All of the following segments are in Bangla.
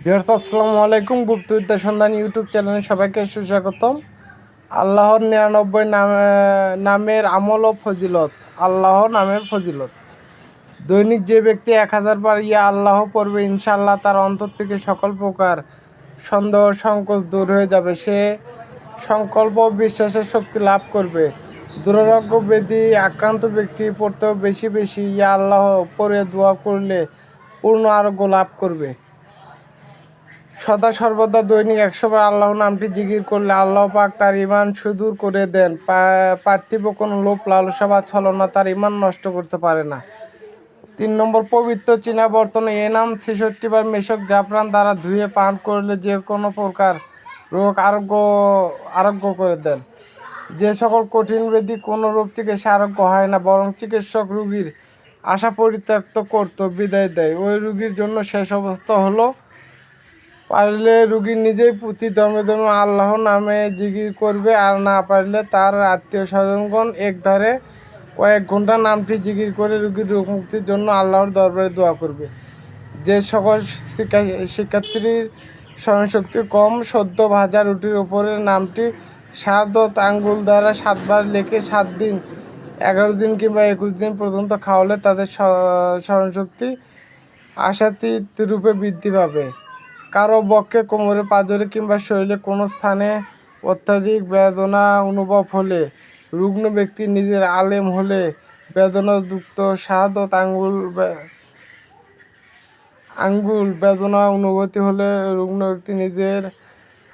ভিউয়ার্স আসসালামু আলাইকুম। গুপ্তবিদ্যা সন্ধান ইউটিউব চ্যানেলে সবাইকে সুস্বাগতম। আল্লাহর 99 নামের আমল ও ফজিলত। আল্লাহ নামের ফজিলত। দৈনিক যে ব্যক্তি 1000 বার ইয়া আল্লাহ পড়বে, ইনশাআল্লাহ তার অন্তর থেকে সকল প্রকার সন্দেহ সংকোচ দূর হয়ে যাবে। সে সংকল্প ও বিশ্বাসের শক্তি লাভ করবে। দুরারোগ্য ব্যাধি আক্রান্ত ব্যক্তি পড়তেও বেশি বেশি ইয়া আল্লাহ পড়ে দোয়া করলে পূর্ণ আরোগ্য লাভ করবে। সদা সর্বদা দৈনিক 100 বার আল্লাহ নামটি জিকির করলে আল্লাহ পাক তার ঈমান সুদূর করে দেন। পার্থিব কোনো লোভ লালসা বা ছলনা তার ঈমান নষ্ট করতে পারে না। 3 নম্বর, পবিত্র চীনা বর্তনে এ নাম 66 বার মেশক জাফরান দ্বারা ধুয়ে পান করলে যে কোনো প্রকার রোগ আরোগ্য করে দেন। যে সকল কঠিন ব্যাধি কোনো রোগ চিকিৎসা আরোগ্য হয় না, বরং চিকিৎসক রোগীর আশা পরিত্যক্ত করতে বিদায় দেয়, ওই রোগীর জন্য শেষ অবস্থা হলো পারলে রুগী নিজেই প্রতি দমে দমে আল্লাহ নামে জিকির করবে, আর না পারলে তার আত্মীয় স্বজনগণ একধারে কয়েক ঘন্টা নামটি জিকির করে রুগীর রোগ মুক্তির জন্য আল্লাহর দরবারে দোয়া করবে। যে সকল শিক্ষার্থীর স্মরণশক্তি কম, সদ্য ভাজা রুটির ওপরে নামটি শাহাদত আঙ্গুল দ্বারা 7 বার লিখে 7 দিন, 11 দিন কিংবা 21 দিন পর্যন্ত খাওয়ালে তাদের স্মরণশক্তি আশাতীত রূপে বৃদ্ধি পাবে। কারো বক্ষে, কোমরে, পাঁজরে কিংবা শরীরে কোনো স্থানে অত্যাধিক বেদনা অনুভব হলে, রুগ্ন ব্যক্তি নিজের আলেম হলে বেদনাযুক্ত শাহাদত আঙ্গুল বেদনা অনুভূতি হলে, রুগ্ন ব্যক্তি নিজের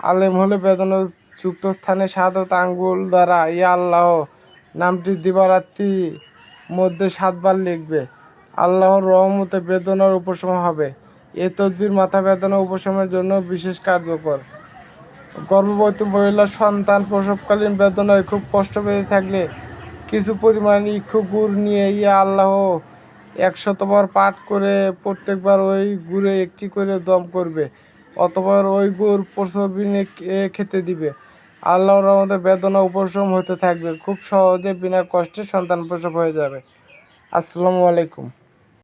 আলেম হলে বেদনাযুক্ত স্থানে শাহাদত আঙ্গুল দ্বারা ইয়া আল্লাহ নামটি দিবারাত্রি মধ্যে 7 বার লিখবে। আল্লাহর রহমতে বেদনার উপশম হবে। এই তদবির মাথা বেদনা উপশমের জন্য বিশেষ কার্যকর। গর্ভবতী মহিলা সন্তান প্রসবকালীন বেদনায় খুব কষ্ট পেতে থাকলে কিছু পরিমাণ ইক্ষু গুড় নিয়ে ইয়া আল্লাহ 100 বার পাঠ করে প্রত্যেকবার ওই গুড়ে একটি করে দম করবে, অতঃপর ওই গুড় প্রসবিনে খেতে দিবে। আল্লাহর রহমতে বেদনা উপশম হতে থাকবে। খুব সহজে বিনা কষ্টে সন্তান প্রসব হয়ে যাবে। আসসালামু আলাইকুম।